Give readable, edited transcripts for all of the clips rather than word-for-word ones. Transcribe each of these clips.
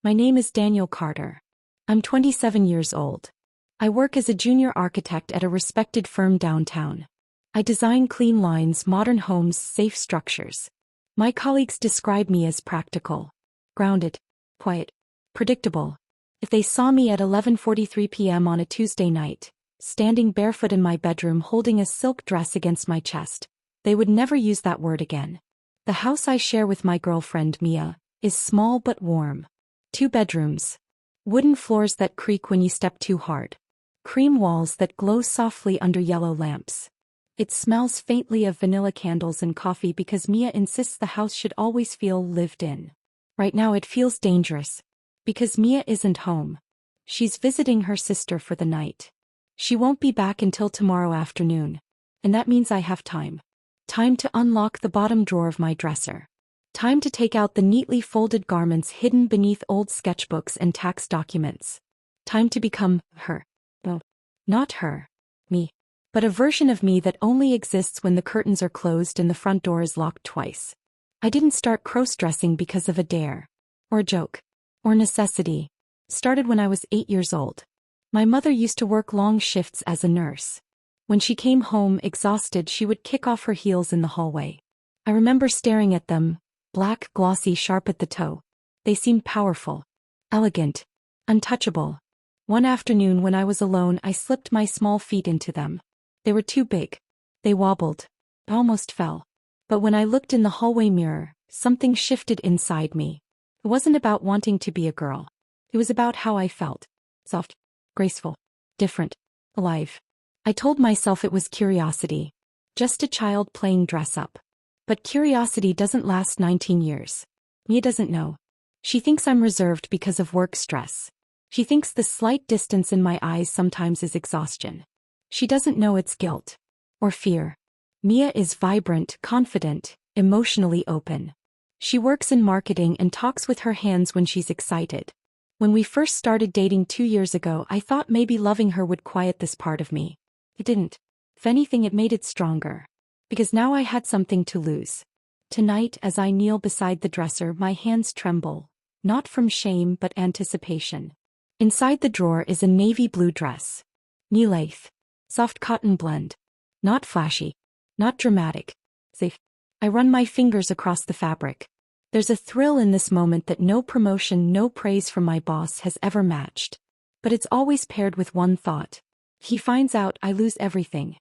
My name is Daniel Carter. I'm 27 years old. I work as a junior architect at a respected firm downtown. I design clean lines, modern homes, safe structures. My colleagues describe me as practical, grounded, quiet, predictable. If they saw me at 11:43 p.m. on a Tuesday night, standing barefoot in my bedroom holding a silk dress against my chest, they would never use that word again. The house I share with my girlfriend Mia is small but warm. 2 bedrooms. Wooden floors that creak when you step too hard. Cream walls that glow softly under yellow lamps. It smells faintly of vanilla candles and coffee because Mia insists the house should always feel lived in. Right now it feels dangerous, because Mia isn't home. She's visiting her sister for the night. She won't be back until tomorrow afternoon, and that means I have time. Time to unlock the bottom drawer of my dresser. Time to take out the neatly folded garments hidden beneath old sketchbooks and tax documents. Time to become her. No, not her. Me. But a version of me that only exists when the curtains are closed and the front door is locked twice. I didn't start crossdressing because of a dare, or a joke, or necessity. Started when I was 8 years old. My mother used to work long shifts as a nurse. When she came home exhausted, she would kick off her heels in the hallway. I remember staring at them, black, glossy, sharp at the toe. They seemed powerful, elegant, untouchable. One afternoon when I was alone, I slipped my small feet into them. They were too big. They wobbled. I almost fell. But when I looked in the hallway mirror, something shifted inside me. It wasn't about wanting to be a girl. It was about how I felt. Soft, graceful, different, alive. I told myself it was curiosity. Just a child playing dress up. But curiosity doesn't last 19 years. Mia doesn't know. She thinks I'm reserved because of work stress. She thinks the slight distance in my eyes sometimes is exhaustion. She doesn't know it's guilt. Or fear. Mia is vibrant, confident, emotionally open. She works in marketing and talks with her hands when she's excited. When we first started dating 2 years ago, I thought maybe loving her would quiet this part of me. It didn't. If anything, it made it stronger. Because now I had something to lose. Tonight, as I kneel beside the dresser, my hands tremble. Not from shame, but anticipation. Inside the drawer is a navy blue dress. Knee-length. Soft cotton blend. Not flashy. Not dramatic. Safe. I run my fingers across the fabric. There's a thrill in this moment that no promotion, no praise from my boss has ever matched. But it's always paired with one thought. He finds out, I lose everything.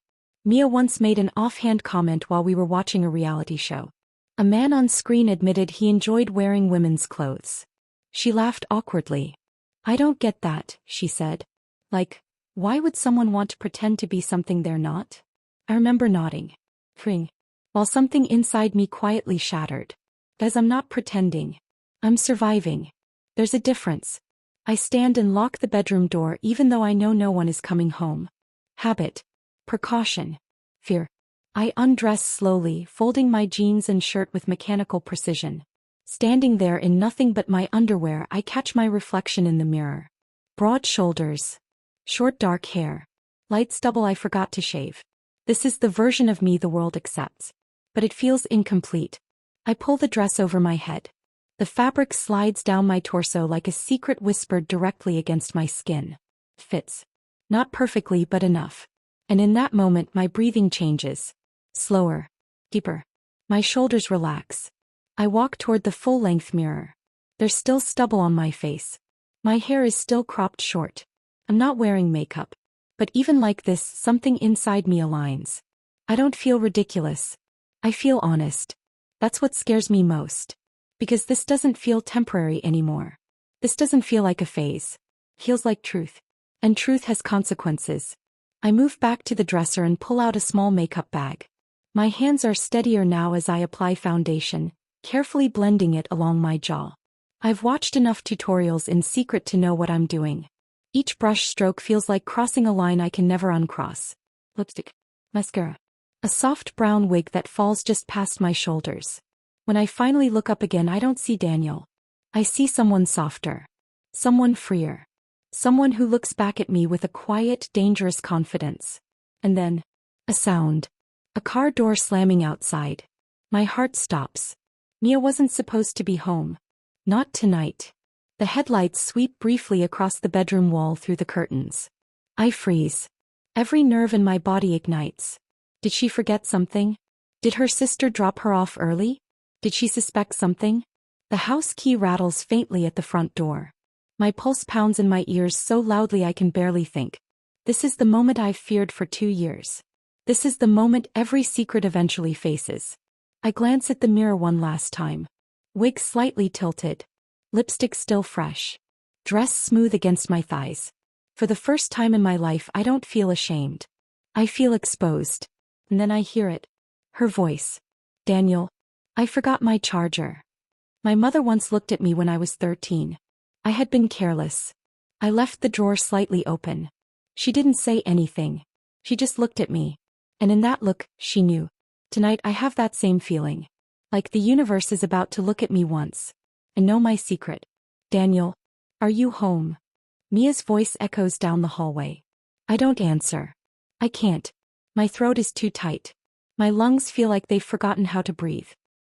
Mia once made an offhand comment while we were watching a reality show. A man on screen admitted he enjoyed wearing women's clothes. She laughed awkwardly. I don't get that, she said. Like, why would someone want to pretend to be something they're not? I remember nodding. Freeing. While something inside me quietly shattered. As I'm not pretending. I'm surviving. There's a difference. I stand and lock the bedroom door even though I know no one is coming home. Habit. Precaution. Fear. I undress slowly, folding my jeans and shirt with mechanical precision. Standing there in nothing but my underwear, I catch my reflection in the mirror. Broad shoulders. Short dark hair. Light stubble I forgot to shave. This is the version of me the world accepts. But it feels incomplete. I pull the dress over my head. The fabric slides down my torso like a secret whispered directly against my skin. Fits. Not perfectly, but enough. And in that moment my breathing changes. Slower. Deeper. My shoulders relax. I walk toward the full-length mirror. There's still stubble on my face. My hair is still cropped short. I'm not wearing makeup. But even like this, something inside me aligns. I don't feel ridiculous. I feel honest. That's what scares me most. Because this doesn't feel temporary anymore. This doesn't feel like a phase. It feels like truth. And truth has consequences. I move back to the dresser and pull out a small makeup bag. My hands are steadier now as I apply foundation, carefully blending it along my jaw. I've watched enough tutorials in secret to know what I'm doing. Each brush stroke feels like crossing a line I can never uncross. Lipstick. Mascara. A soft brown wig that falls just past my shoulders. When I finally look up again, I don't see Daniel. I see someone softer. Someone freer. Someone who looks back at me with a quiet, dangerous confidence. And then, a sound. A car door slamming outside. My heart stops. Mia wasn't supposed to be home. Not tonight. The headlights sweep briefly across the bedroom wall through the curtains. I freeze. Every nerve in my body ignites. Did she forget something? Did her sister drop her off early? Did she suspect something? The house key rattles faintly at the front door. My pulse pounds in my ears so loudly I can barely think. This is the moment I've feared for 2 years. This is the moment every secret eventually faces. I glance at the mirror one last time. Wig slightly tilted. Lipstick still fresh. Dress smooth against my thighs. For the first time in my life I don't feel ashamed. I feel exposed. And then I hear it. Her voice. Daniel. I forgot my charger. My mother once looked at me when I was 13. I had been careless. I left the drawer slightly open. She didn't say anything. She just looked at me. And in that look, she knew. Tonight I have that same feeling. Like the universe is about to look at me once. And know my secret. Daniel. Are you home? Mia's voice echoes down the hallway. I don't answer. I can't. My throat is too tight. My lungs feel like they've forgotten how to breathe.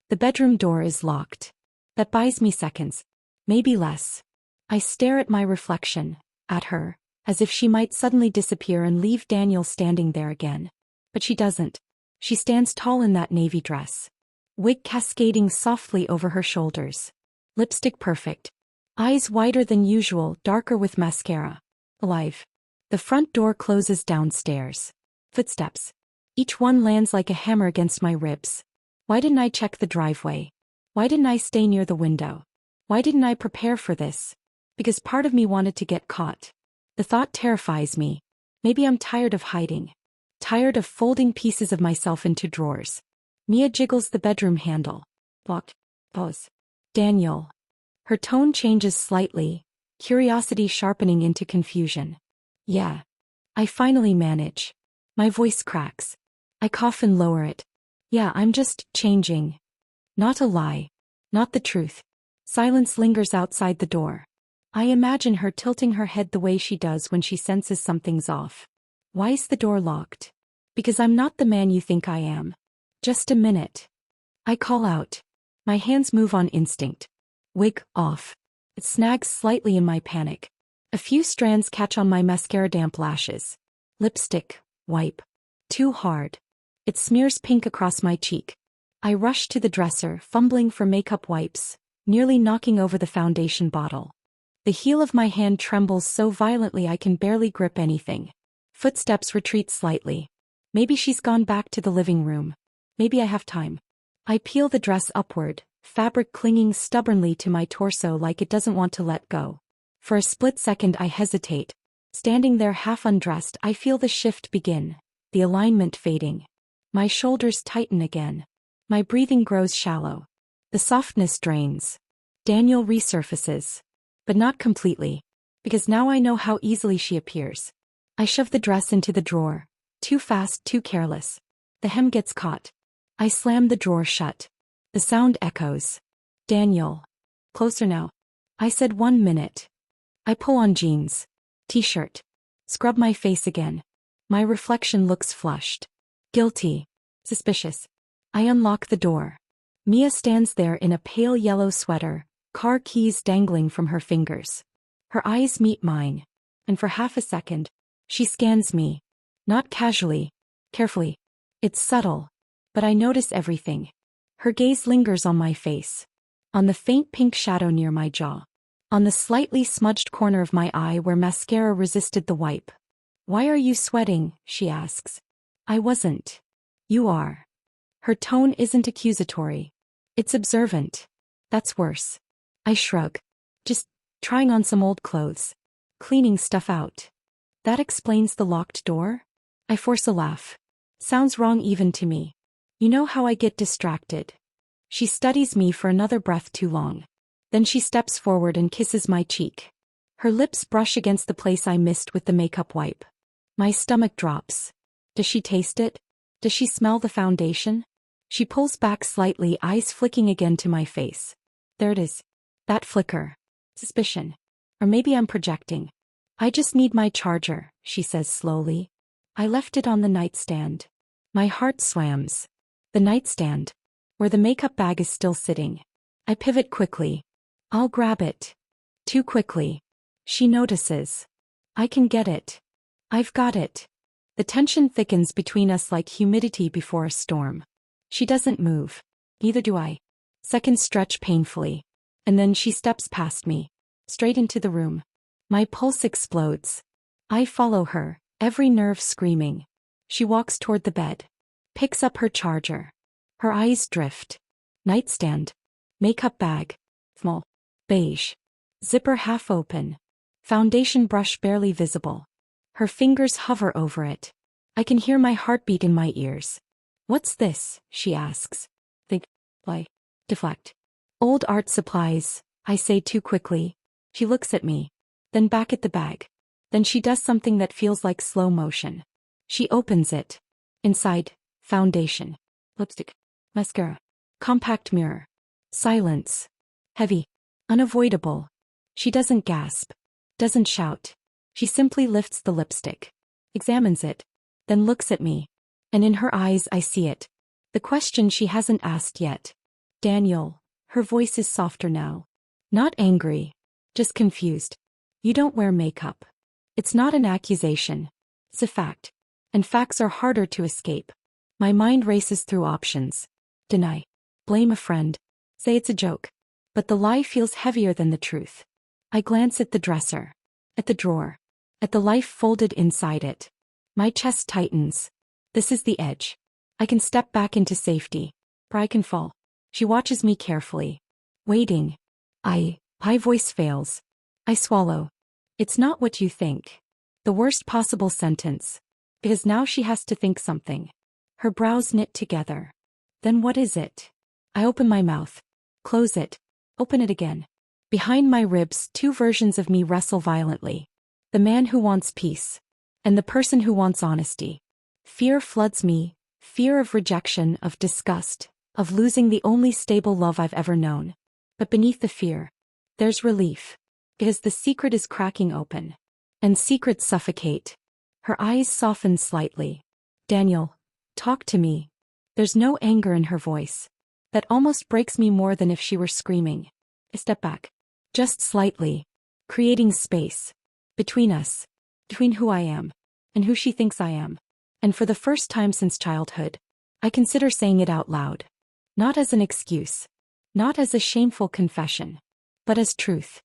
The bedroom door is locked. That buys me seconds. Maybe less. I stare at my reflection, at her, as if she might suddenly disappear and leave Daniel standing there again. But she doesn't. She stands tall in that navy dress. Wig cascading softly over her shoulders. Lipstick perfect. Eyes wider than usual, darker with mascara. Alive. The front door closes downstairs. Footsteps. Each one lands like a hammer against my ribs. Why didn't I check the driveway? Why didn't I stay near the window? Why didn't I prepare for this? Because part of me wanted to get caught. The thought terrifies me. Maybe I'm tired of hiding. Tired of folding pieces of myself into drawers. Mia jiggles the bedroom handle. Locked. Pause. Daniel. Her tone changes slightly, curiosity sharpening into confusion. Yeah. I finally manage. My voice cracks. I cough and lower it. Yeah, I'm just changing. Not a lie. Not the truth. Silence lingers outside the door. I imagine her tilting her head the way she does when she senses something's off. Why is the door locked? Because I'm not the man you think I am. Just a minute. I call out. My hands move on instinct. Wig off. It snags slightly in my panic. A few strands catch on my mascara damp lashes. Lipstick. Wipe. Too hard. It smears pink across my cheek. I rush to the dresser, fumbling for makeup wipes, nearly knocking over the foundation bottle. The heel of my hand trembles so violently I can barely grip anything. Footsteps retreat slightly. Maybe she's gone back to the living room. Maybe I have time. I peel the dress upward, fabric clinging stubbornly to my torso like it doesn't want to let go. For a split second I hesitate. Standing there half undressed, I feel the shift begin, the alignment fading. My shoulders tighten again. My breathing grows shallow. The softness drains. Daniel resurfaces. But not completely. Because now I know how easily she appears. I shove the dress into the drawer. Too fast, too careless. The hem gets caught. I slam the drawer shut. The sound echoes. Daniel. Closer now. I said 1 minute. I pull on jeans. T-shirt. Scrub my face again. My reflection looks flushed. Guilty. Suspicious. I unlock the door. Mia stands there in a pale yellow sweater, car keys dangling from her fingers. Her eyes meet mine. And for half a second, she scans me. Not casually. Carefully. It's subtle. But I notice everything. Her gaze lingers on my face. On the faint pink shadow near my jaw. On the slightly smudged corner of my eye where mascara resisted the wipe. Why are you sweating? She asks. I wasn't. You are. Her tone isn't accusatory. It's observant. That's worse. I shrug. Just trying on some old clothes. Cleaning stuff out. That explains the locked door? I force a laugh. Sounds wrong even to me. You know how I get distracted. She studies me for another breath too long. Then she steps forward and kisses my cheek. Her lips brush against the place I missed with the makeup wipe. My stomach drops. Does she taste it? Does she smell the foundation? She pulls back slightly, eyes flicking again to my face. There it is. That flicker. Suspicion. Or maybe I'm projecting. I just need my charger, she says slowly. I left it on the nightstand. My heart swams. The nightstand. Where the makeup bag is still sitting. I pivot quickly. I'll grab it. Too quickly. She notices. I can get it. I've got it. The tension thickens between us like humidity before a storm. She doesn't move. Neither do I. Seconds stretch painfully. And then she steps past me. Straight into the room. My pulse explodes. I follow her, every nerve screaming. She walks toward the bed. Picks up her charger. Her eyes drift. Nightstand. Makeup bag. Small. Beige. Zipper half open. Foundation brush barely visible. Her fingers hover over it. I can hear my heartbeat in my ears. What's this? She asks. Think. Play. Deflect. Old art supplies, I say too quickly. She looks at me. Then back at the bag. Then she does something that feels like slow motion. She opens it. Inside, foundation. Lipstick. Mascara. Compact mirror. Silence. Heavy. Unavoidable. She doesn't gasp. Doesn't shout. She simply lifts the lipstick. Examines it. Then looks at me. And in her eyes I see it. The question she hasn't asked yet. Daniel. Her voice is softer now. Not angry. Just confused. You don't wear makeup. It's not an accusation. It's a fact. And facts are harder to escape. My mind races through options. Deny. Blame a friend. Say it's a joke. But the lie feels heavier than the truth. I glance at the dresser. At the drawer. At the life folded inside it. My chest tightens. This is the edge. I can step back into safety. Or I can fall. She watches me carefully. Waiting. My voice fails. I swallow. It's not what you think. The worst possible sentence. Because now she has to think something. Her brows knit together. Then what is it? I open my mouth. Close it. Open it again. Behind my ribs, two versions of me wrestle violently. The man who wants peace. And the person who wants honesty. Fear floods me. Fear of rejection, of disgust, of losing the only stable love I've ever known. But beneath the fear, there's relief. Because the secret is cracking open. And secrets suffocate. Her eyes soften slightly. Daniel, talk to me. There's no anger in her voice. That almost breaks me more than if she were screaming. I step back. Just slightly. Creating space. Between us. Between who I am. And who she thinks I am. And for the first time since childhood, I consider saying it out loud. Not as an excuse. Not as a shameful confession. But as truth.